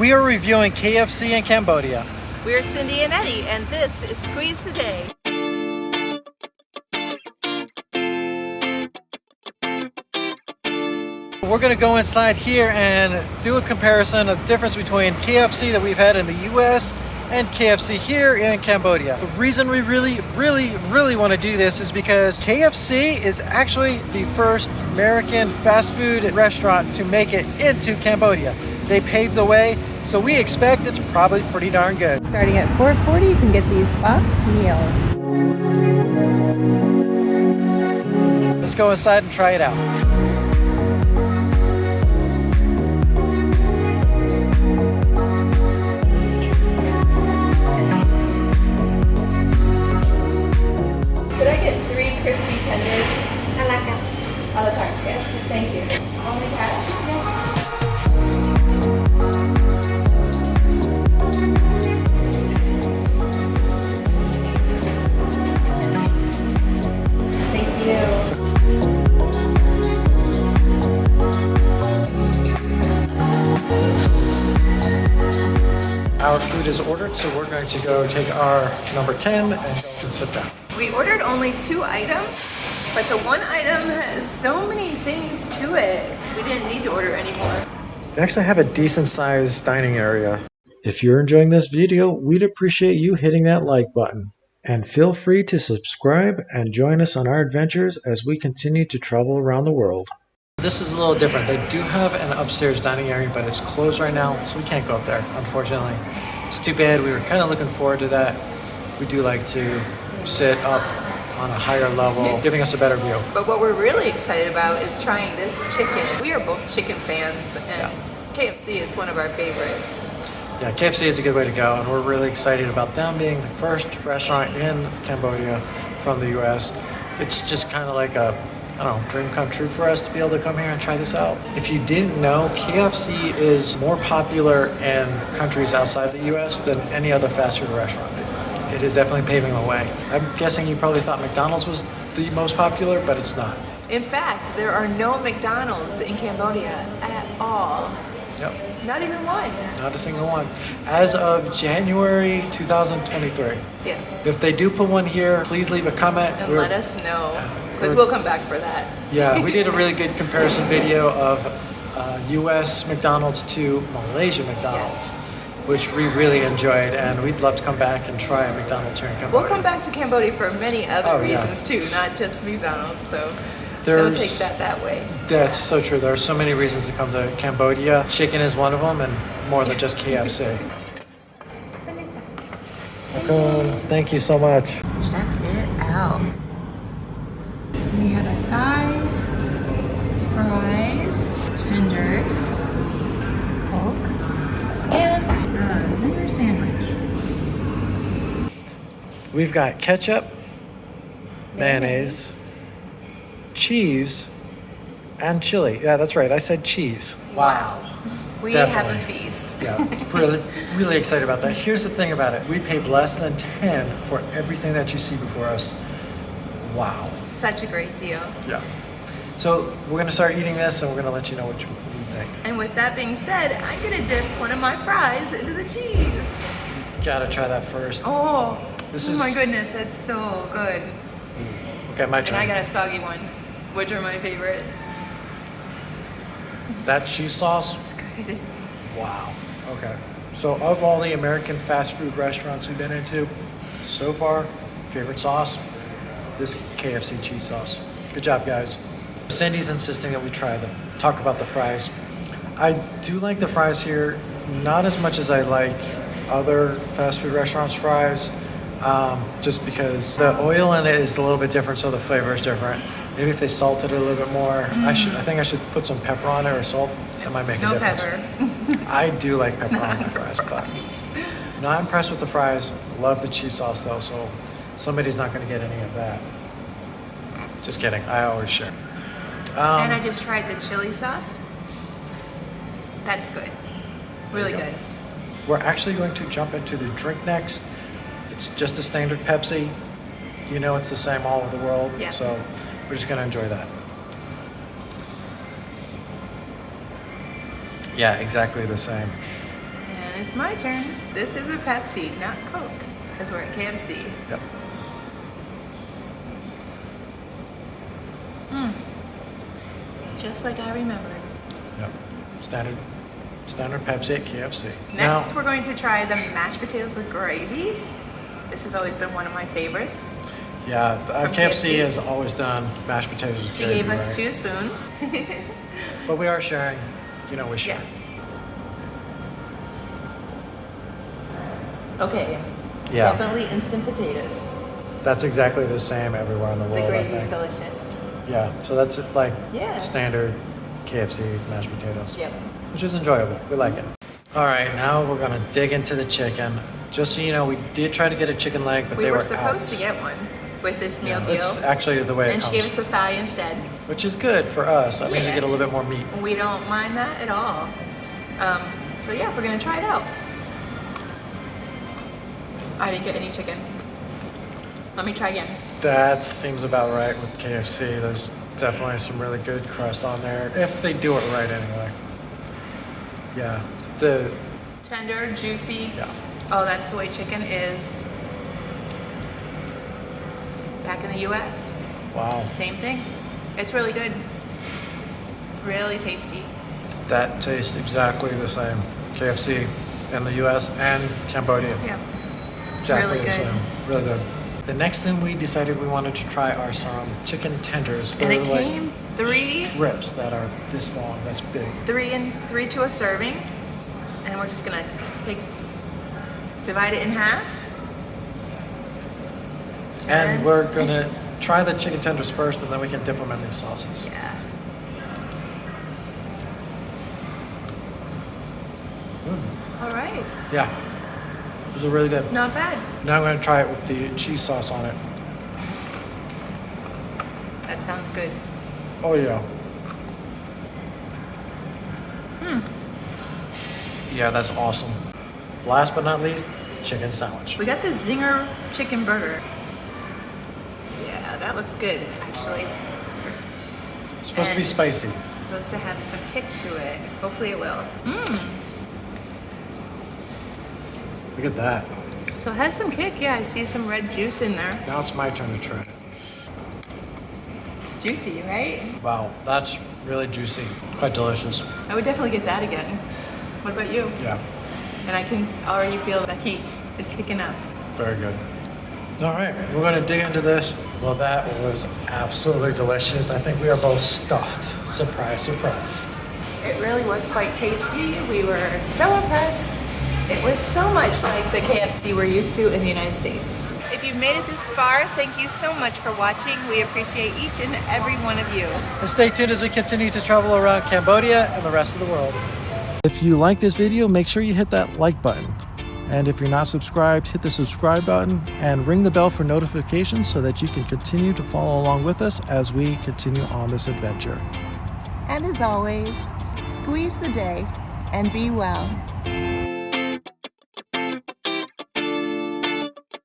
We are reviewing KFC in Cambodia. We're Cindy and Eddie, and this is Squeeze the Day. We're going to go inside here and do a comparison of the difference between KFC that we've had in the US and KFC here in Cambodia. The reason we really want to do this is because KFC is actually the first American fast food restaurant to make it into Cambodia. They paved the way, so we expect it's probably pretty darn good. Starting at $4.40, you can get these box meals. Let's go inside and try it out. Could I get 3 crispy tenders? A la carte. A la carte, yes. Thank you. Only cash? Yeah. Thank you. Our food is ordered, so we're going to go take our number 10 and go and sit down. We ordered only 2 items, but the one item has so many things to it. We didn't need to order any more. They actually have a decent sized dining area. If you're enjoying this video, we'd appreciate you hitting that like button. And feel free to subscribe and join us on our adventures as we continue to travel around the world. This is a little different. They do have an upstairs dining area, but it's closed right now, so we can't go up there, unfortunately. It's too bad. We were kind of looking forward to that. We do like to sit up on a higher level, giving us a better view. But what we're really excited about is trying this chicken. We are both chicken fans, and KFC is one of our favorites. Yeah, KFC is a good way to go, and we're really excited about them being the first restaurant in Cambodia from the US. It's just kind of like a, I don't know, dream come true for us to be able to come here and try this out. If you didn't know, KFC is more popular in countries outside the US than any other fast food restaurant. It is definitely paving the way. I'm guessing you probably thought McDonald's was the most popular, but it's not. In fact, there are no McDonald's in Cambodia at all. Yep. Not even one. Not a single one. As of January 2023. Yeah. If they do put one here, please leave a comment. And let us know, because we'll come back for that. Yeah, we did a really good comparison video of US McDonald's to Malaysia McDonald's, which we really enjoyed, and we'd love to come back and try a McDonald's here in Cambodia. We'll come back to Cambodia for many other reasons too, not just McDonald's, so don't take that way. That's so true. There are so many reasons to come to Cambodia. Chicken is one of them, and more than just KFC. Welcome. Thank you so much. Check it out. We had a thigh, fries, tenders, Coke, and a zinger sandwich. We've got ketchup, mayonnaise, cheese, and chili. Yeah, that's right. I said cheese. Wow. We have a feast. Yeah, really excited about that. Here's the thing about it. We paid less than 10 for everything that you see before us. Wow. Such a great deal. Yeah. So we're going to start eating this, and we're going to let you know what you think. And with that being said, I'm going to dip one of my fries into the cheese. Gotta try that first. Oh, my goodness, that's so good. Okay, my turn. And I got a soggy one, which are my favorite. That cheese sauce? It's good. Wow. Okay. So of all the American fast food restaurants we've been into, so far, favorite sauce, this KFC cheese sauce. Good job, guys. Cindy's insisting that we talk about the fries. I do like the fries here, not as much as I like other fast food restaurants' fries, just because the oil in it is a little bit different, so the flavor is different. Maybe if they salted it a little bit more. I think I should put some pepper on it or salt. That might make a difference. No pepper. I do like pepper on my fries, but no, I'm impressed with the fries. Love the cheese sauce though, so somebody's not going to get any of that. Just kidding. I always share. And I just tried the chili sauce. That's good. Really good. We're actually going to jump into the drink next. It's just a standard Pepsi. You know it's the same all over the world. Yeah. So we're just going to enjoy that. Yeah, exactly the same. It's my turn. This is a Pepsi, not Coke, because we're at KFC. Yep. Just like I remembered. Yep. Standard Pepsi at KFC. Next, we're going to try the mashed potatoes with gravy. This has always been one of my favorites. Yeah, From KFC KFC. has always done mashed potatoes with She gravy, gave us right? 2 spoons. But we are sharing. You know we share. Yes. Okay. Yeah. Definitely instant potatoes. That's exactly the same everywhere in the world. The I gravy's think. delicious. Yeah, so that's like Yeah. standard KFC mashed potatoes. Yep. Which is enjoyable. We like it. All right, now we're gonna dig into the chicken. Just so you know, we did try to get a chicken leg, but We they were were supposed out. to get one with this meal Yeah, deal. that's actually the way it And she comes. gave us a thigh instead. Which is good for us. That means we Yeah. get a little bit more meat. We don't mind that at all. So yeah, we're gonna try it out. I didn't get any chicken. Let me try again. That seems about right with KFC. There's definitely some really good crust on there, if they do it right anyway. Yeah, Tender, juicy. yeah. Oh, that's the way chicken is back in the US. Wow. Same thing. It's really good. Really tasty. That tastes exactly the same. KFC in the US and Cambodia. Yeah. Exactly really the good. same. Really good. The next thing we decided we wanted to try are some chicken tenders. And They're it like came 3 strips that are this long, that's big. 3 to a serving. And we're just gonna divide it in half. And we're gonna try the chicken tenders first and then we can dip them in these sauces. Yeah. All right. Yeah, those are really good. Not bad. Now I'm gonna try it with the cheese sauce on it. That sounds good. Oh yeah. Yeah, that's awesome. Last but not least, chicken sandwich. We got the Zinger chicken burger. Yeah, that looks good, actually. It's supposed to be And- spicy. It's supposed to have some kick to it. Hopefully it will. Look at that. So it has some kick. Yeah, I see some red juice in there. Now it's my turn to try it. Juicy, right? Wow, that's really juicy. Quite delicious. I would definitely get that again. What about you? Yeah, And I can already feel the heat is kicking up. very good. All right, we're gonna dig into this. Well, that was absolutely delicious. I think we are both stuffed. Surprise, surprise. It really was quite tasty. We were so impressed. It was so much like the KFC we're used to in the United States. If you've made it this far, thank you so much for watching. We appreciate each and every one of you. And stay tuned as we continue to travel around Cambodia and the rest of the world. If you like this video, make sure you hit that like button. And if you're not subscribed, hit the subscribe button and ring the bell for notifications so that you can continue to follow along with us as we continue on this adventure. And as always, squeeze the day and be well.